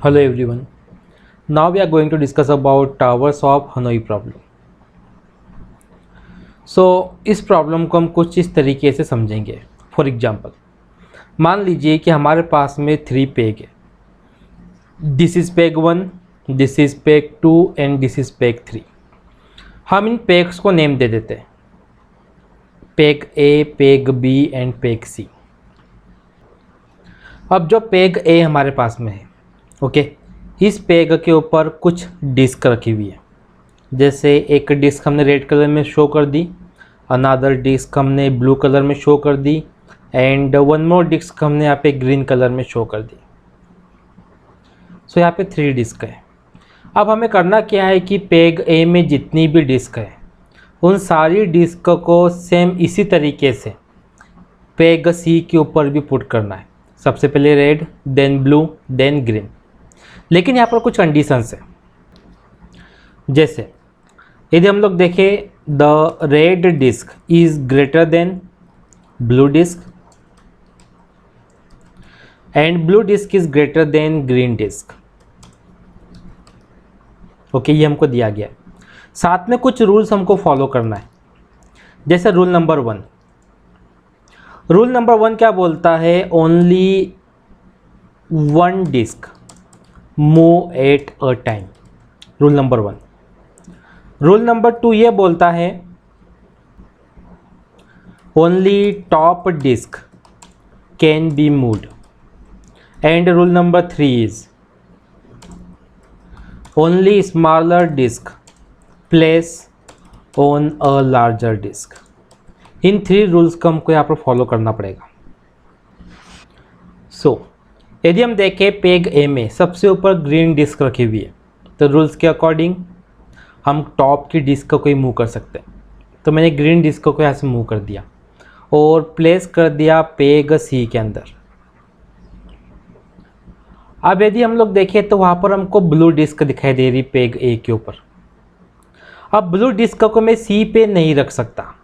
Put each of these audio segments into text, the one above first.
Hello everyone. Now we are going to discuss about towers of Hanoi problem. इस problem को हम कुछ इस तरीके से समझेंगे. फॉर एग्जांपल, मान लीजिए कि हमारे पास में 3 पेग है. This is peg 1, this is peg 2 and this is peg 3. हम इन पेग्स को नेम दे देते हैं. Peg A, peg B and peg C. अब जो पेग ए हमारे पास में है, ओके, इस पेग के ऊपर कुछ डिस्क रखी हुई है. जैसे एक डिस्क हमने रेड कलर में शो कर दी, अनदर डिस्क हमने ब्लू कलर में शो कर दी एंड वन मोर डिस्क हमने यहाँ पे ग्रीन कलर में शो कर दी. सो यहाँ पे 3 डिस्क है. अब हमें करना क्या है कि पेग ए में जितनी भी डिस्क है उन सारी डिस्क को सेम इसी तरीके से पेग सी के ऊपर भी पुट करना है. सबसे पहले red, then blue, then green. लेकिन यहाँ पर कुछ कंडीशंस है. जैसे यदि हम लोग देखें, the red disc is greater than blue disc and blue disc is greater than green disc. Okay, ये हमको दिया गया है. साथ में कुछ रूल्स हमको फॉलो करना है. जैसे रूल नंबर 1. रूल नंबर 1 क्या बोलता है? Only 1 disc move at a time. Rule number 1. Rule number 2 ये बोलता है only top disc can be moved. And rule number 3 is only smaller disc place on a larger disc. इन 3 rules को हमको यहाँ पर फॉलो करना पड़ेगा. यदि हम देखें पेग ए में सबसे ऊपर ग्रीन डिस्क रखी हुई है, तो रूल्स के अकॉर्डिंग हम टॉप की डिस्क को ही मूव कर सकते हैं. तो मैंने ग्रीन डिस्क को यहाँ से मूव कर दिया और प्लेस कर दिया पेग सी के अंदर. अब यदि हम लोग देखें तो वहाँ पर हमको ब्लू डिस्क दिखाई दे रही पेग ए के ऊपर. अब ब्लू डिस्क को मैं सी पे नहीं रख सकता.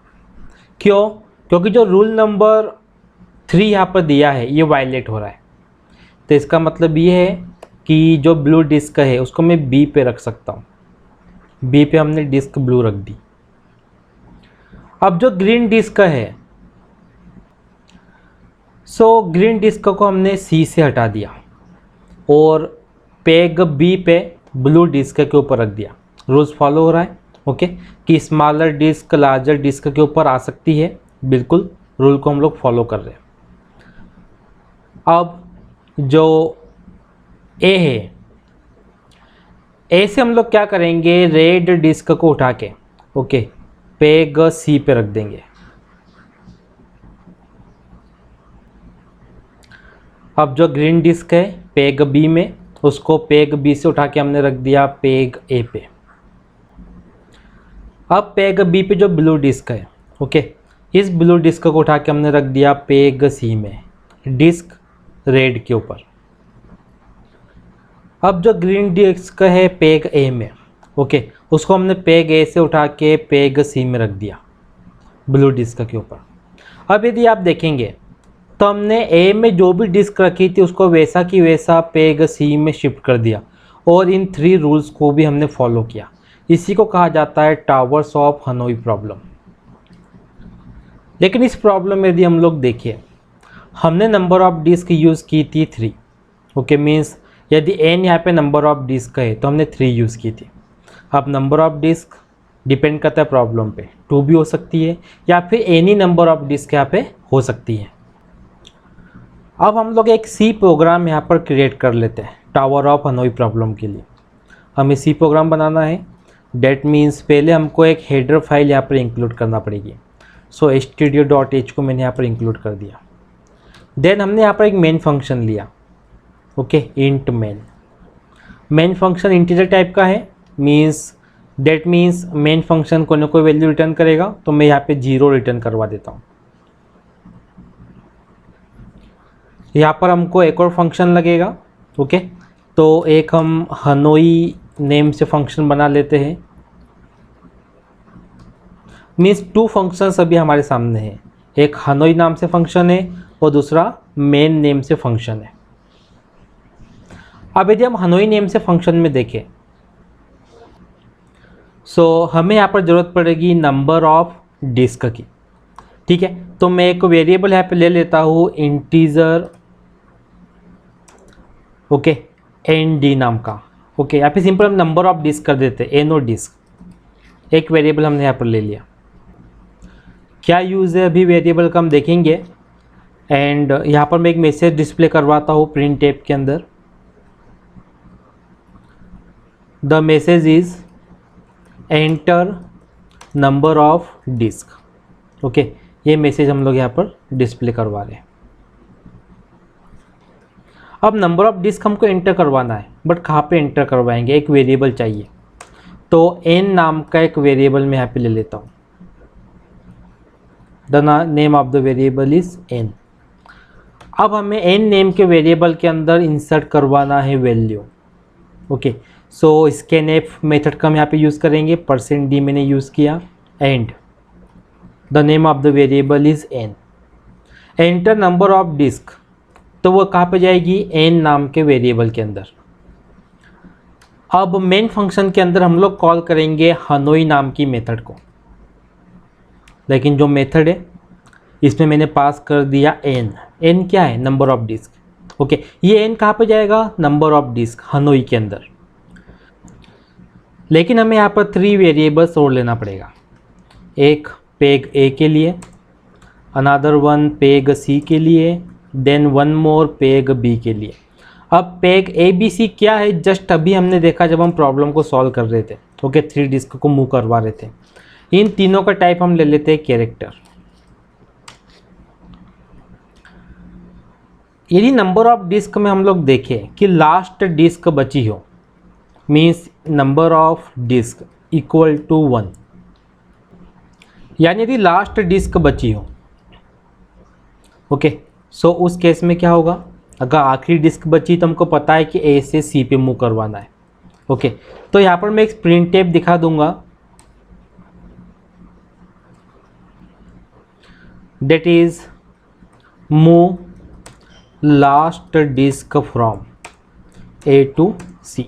क्यों? क्योंकि जो रूल नंबर 3 यहाँ पर दिया है ये वायलेट हो रहा है. तो इसका मतलब ये है कि जो ब्लू डिस्क है उसको मैं बी पे रख सकता हूँ. बी पे हमने डिस्क ब्लू रख दी. अब जो ग्रीन डिस्क है, ग्रीन डिस्क को हमने सी से हटा दिया और पेग बी पे ब्लू डिस्क के ऊपर रख दिया. रूल्स फॉलो हो रहा है. ओके, कि स्मॉलर डिस्क लार्जर डिस्क के ऊपर आ सकती है. बिल्कुल रूल को हम लोग फॉलो कर रहे हैं. अब जो ए है, ए से हम लोग क्या करेंगे? रेड डिस्क को उठा के ओके पेग सी पे रख देंगे. अब जो ग्रीन डिस्क है पेग बी में, उसको पेग बी से उठा के हमने रख दिया पेग ए पे. अब पेग बी पे जो ब्लू डिस्क है, ओके, इस ब्लू डिस्क को उठा के हमने रख दिया पेग सी में, डिस्क रेड के ऊपर. अब जो ग्रीन डिस्क है पेग ए में, ओके, उसको हमने पेग ए से उठा के पेग सी में रख दिया ब्लू डिस्क के ऊपर. अब यदि आप देखेंगे तो हमने ए में जो भी डिस्क रखी थी उसको वैसा की वैसा पेग सी में शिफ्ट कर दिया और इन 3 रूल्स को भी हमने फॉलो किया. इसी को कहा जाता है टावर्स ऑफ हनोई प्रॉब्लम. लेकिन इस प्रॉब्लम में यदि हम लोग देखिए, हमने नंबर ऑफ डिस्क यूज़ की थी 3. ओके, मीन्स यदि n यहाँ पे नंबर ऑफ डिस्क है तो हमने 3 यूज़ की थी. अब नंबर ऑफ डिस्क डिपेंड करता है प्रॉब्लम पे. 2 भी हो सकती है या फिर एनी नंबर ऑफ डिस्क यहाँ पे हो सकती है. अब हम लोग एक सी प्रोग्राम यहाँ पर क्रिएट कर लेते हैं टावर ऑफ हनोई प्रॉब्लम के लिए. हमें सी प्रोग्राम बनाना है. डेट मीन्स पहले हमको एक हेडर फाइल यहाँ पर इंक्लूड करना पड़ेगी. stdio.h को मैंने यहाँ पर इंक्लूड कर दिया. देन हमने यहाँ पर एक मेन फंक्शन लिया. Okay, int main. Main function integer type का है. डेट मीन्स मेन फंक्शन कोई ना कोई वैल्यू रिटर्न करेगा. तो मैं यहाँ पे 0 रिटर्न करवा देता हूँ. यहाँ पर हमको एक और फंक्शन लगेगा. ओके, तो एक हम हनोई नेम से फंक्शन बना लेते हैं. मीन्स 2 फंक्शंस अभी हमारे सामने हैं. एक हनोई नाम से फंक्शन है और दूसरा मेन नेम से फंक्शन है. अब यदि हम हनोई नेम से फंक्शन में देखें, सो हमें यहाँ पर ज़रूरत पड़ेगी नंबर ऑफ डिस्क की। ठीक है, तो मैं एक वेरिएबल यहाँ पे ले लेता हूँ इंटीजर, ओके, एन डी नाम का। ओके, यहाँ पे सिंपल हम नंबर ऑफ डिस्क कर देते हैं, एन और डिस्क, एक वेरिएबल हमने यहाँ पर ले लिया। क्या यूज़ है अभी वेरिएबल का हम देखेंगे। एंड यहाँ पर मैं एक मैसेज डिस्प्ले करवाता हूँ प्रिंट टैब के अंदर। The message is enter number of disc. Okay, ये मैसेज हम लोग यहाँ पर डिस्प्ले करवा रहे हैं। अब नंबर ऑफ डिस्क हमको एंटर करवाना है, बट कहाँ पे एंटर करवाएंगे, एक वेरिएबल चाहिए। तो एन नाम का एक वेरिएबल मैं यहाँ पे ले लेता हूँ। The name of the variable is N. अब हमें एन नेम के वेरिएबल के अंदर इंसर्ट करवाना है वैल्यू। ओके, सो स्कैनएफ मेथड का हम यहाँ पे यूज़ करेंगे, %d मैंने यूज़ किया, and the name of the variable is n. Enter number of disc, तो वो कहाँ पे जाएगी, एन नाम के वेरिएबल के अंदर। अब मेन फंक्शन के अंदर हम लोग कॉल करेंगे हनोई नाम की मेथड को, लेकिन जो मेथड है इसमें मैंने पास कर दिया एन। एन क्या है, नंबर ऑफ डिस्क। ओके, ये एन कहाँ पे जाएगा, नंबर ऑफ डिस्क हनोई के अंदर। लेकिन हमें यहाँ पर 3 वेरिएबल्स और लेना पड़ेगा, एक पेग ए के लिए, अनदर वन पेग सी के लिए, then one more peg B के लिए। अब पेग ए बी सी क्या है, जस्ट अभी हमने देखा जब हम प्रॉब्लम को सॉल्व कर रहे थे। ओके, 3 डिस्क को मूव करवा रहे थे। इन तीनों का टाइप हम ले लेते हैं कैरेक्टर। यदि नंबर ऑफ डिस्क में हम लोग देखें कि लास्ट डिस्क बची हो, means number of disc equal to 1, यानी यदि लास्ट डिस्क बची हो, ओके, सो उस केस में क्या होगा, अगर आखिरी डिस्क बची तो हमको पता है कि ए से सी पे मूव करवाना है। ओके, तो यहाँ पर मैं एक प्रिंट टैब दिखा दूंगा, that is move last disk from A to C।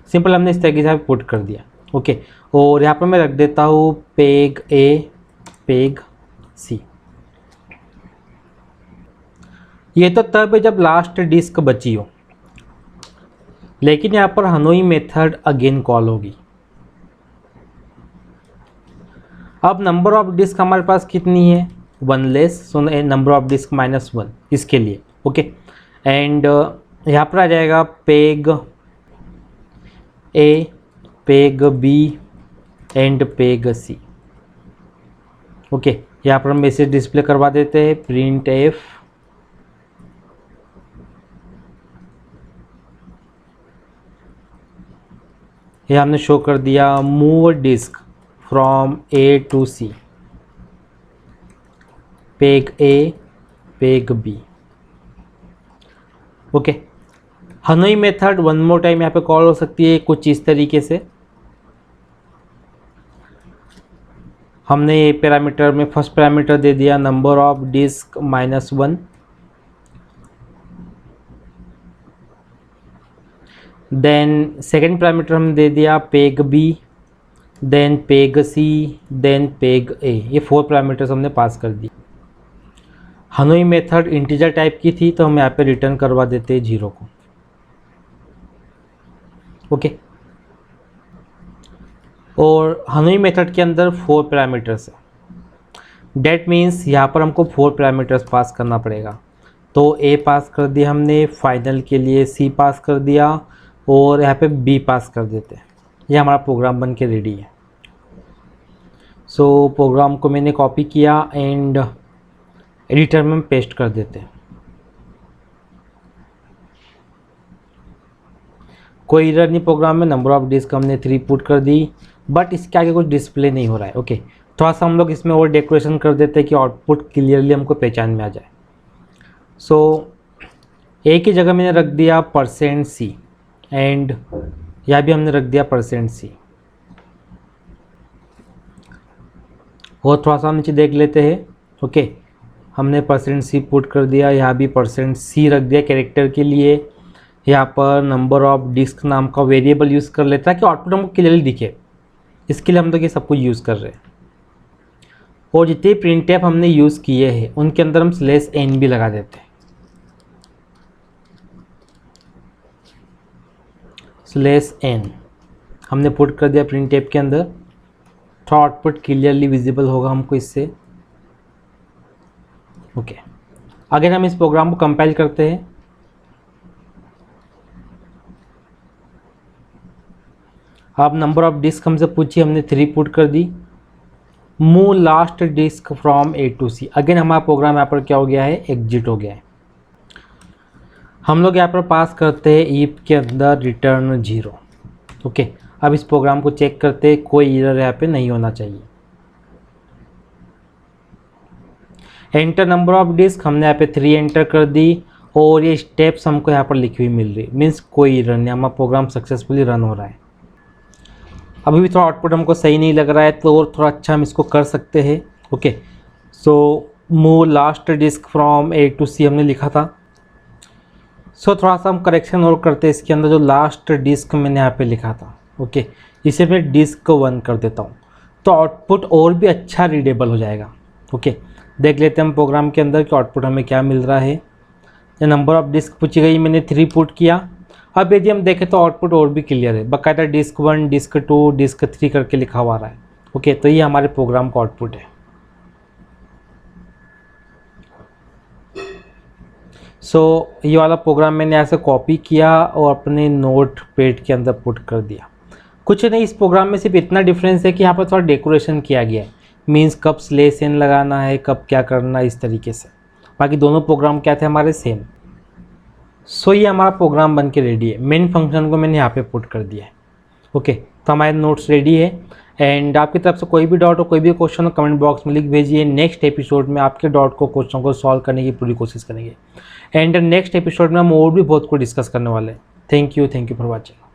Simple हमने इस तरीके से पुट कर दिया। ओके, और यहाँ पर मैं रख देता हूँ पेग A पेग C। ये तो तब है जब लास्ट डिस्क बची हो, लेकिन यहाँ पर हनोई मेथड अगेन कॉल होगी। अब नंबर ऑफ डिस्क हमारे पास कितनी है, 1 less, so number of disc -1 इसके लिए। ओके, एंड यहाँ पर आ जाएगा peg A peg B and peg C. Okay, यहाँ पर हम मैसेज डिस्प्ले करवा देते हैं प्रिंट एफ, ये हमने शो कर दिया move disc from A to C, peg A peg B. Okay, Hanoi method one more time यहाँ पे कॉल हो सकती है कुछ इस तरीके से। हमने ये पैरामीटर में फर्स्ट पैरामीटर दे दिया number of disc -1, then second parameter हमने दे दिया peg B, then peg C, then peg A. ये 4 पैरामीटर्स हमने पास कर दिए। हनोई मेथड इंटीजर टाइप की थी तो हम यहाँ पे रिटर्न करवा देते हैं 0 को। ओके, और हनोई मेथड के अंदर 4 पैरामीटर्स है, डेट मीन्स यहाँ पर हमको 4 पैरामीटर्स पास करना पड़ेगा। तो ए पास कर दिया हमने, फाइनल के लिए सी पास कर दिया, और यहाँ पे बी पास कर देते हैं। ये हमारा प्रोग्राम बन के रेडी है। सो प्रोग्राम को मैंने कॉपी किया एंड एडिटर में पेस्ट कर देते हैं। कोई एरर नहीं प्रोग्राम में, नंबर ऑफ डिस्क हमने 3 पुट कर दी, बट इसके आगे कुछ डिस्प्ले नहीं हो रहा है। ओके, थोड़ा सा हम लोग इसमें और डेकोरेशन कर देते हैं कि आउटपुट क्लियरली हमको पहचान में आ जाए। सो ए की जगह मैंने रख दिया %C, एंड यहाँ भी हमने रख दिया %C। और थोड़ा सा हम नीचे देख लेते हैं। ओके, हमने %C पुट कर दिया, यहाँ भी %C रख दिया कैरेक्टर के लिए, यहाँ पर नंबर ऑफ डिस्क नाम का वेरिएबल यूज़ कर लेता है कि आउटपुट हमको क्लियरली दिखे। इसके लिए हम लोग ये सब कुछ यूज़ कर रहे हैं। और जितने प्रिंटफ हमने यूज़ किए हैं उनके अंदर हम /n भी लगा देते हैं। /n हमने पुट कर दिया प्रिंटफ के अंदर, तो आउटपुट क्लियरली विजिबल होगा हमको इससे। ओके, अगर हम इस प्रोग्राम को कंपाइल करते हैं, अब नंबर ऑफ डिस्क हमसे पूछी, हमने 3 पुट कर दी। Move last disc from A to C, again हमारा प्रोग्राम यहाँ पर क्या हो गया है, एग्जिट हो गया है। हम लोग यहाँ पर पास करते हैं ईफ के अंदर रिटर्न 0। ओके, अब इस प्रोग्राम को चेक करते हैं, कोई एरर यहाँ पे नहीं होना चाहिए। एंटर नंबर ऑफ डिस्क, हमने यहाँ पे 3 एंटर कर दी और ये स्टेप्स हमको यहाँ पर लिखी हुई मिल रही, मीन्स कोई एरर नहीं, हमारा प्रोग्राम सक्सेसफुली रन हो रहा है। अभी भी थोड़ा आउटपुट हमको सही नहीं लग रहा है, तो और थोड़ा अच्छा हम इसको कर सकते हैं। Okay, so move last disc from A to C हमने लिखा था। सो थोड़ा सा हम करेक्शन और करते हैं इसके अंदर, जो लास्ट डिस्क मैंने यहाँ पे लिखा था। ओके, इसे मैं डिस्क को 1 कर देता हूँ, तो आउटपुट और भी अच्छा रीडेबल हो जाएगा। ओके, देख लेते हैं हम प्रोग्राम के अंदर कि आउटपुट हमें क्या मिल रहा है। नंबर ऑफ डिस्क पूछी गई, मैंने 3 पुट किया। अब यदि हम देखें तो आउटपुट और भी क्लियर है, बाकायदा डिस्क 1, डिस्क 2, डिस्क 3 करके लिखा हुआ रहा है। ओके, तो ये हमारे प्रोग्राम का आउटपुट है। सो ये वाला प्रोग्राम मैंने ऐसे कॉपी किया और अपने नोट पैड के अंदर पुट कर दिया। कुछ नहीं, इस प्रोग्राम में सिर्फ इतना डिफरेंस है कि यहाँ पर थोड़ा डेकोरेशन किया गया है, मीन्स कब /n लगाना है, कब क्या करना है, इस तरीके से। बाकी दोनों प्रोग्राम क्या थे हमारे, सेम। सो ये हमारा प्रोग्राम बन के रेडी है। मेन फंक्शन को मैंने यहाँ पे पुट कर दिया है। ओके, तो हमारे नोट्स रेडी है। एंड आपकी तरफ से कोई भी डाउट हो, कोई भी क्वेश्चन हो, कमेंट बॉक्स में लिख भेजिए। नेक्स्ट एपिसोड में आपके डाउट को, क्वेश्चन को सॉल्व करने की पूरी कोशिश करेंगे। एंड नेक्स्ट एपिसोड में हम और भी बहुत कुछ डिस्कस करने वाले हैं। Thank you for watching.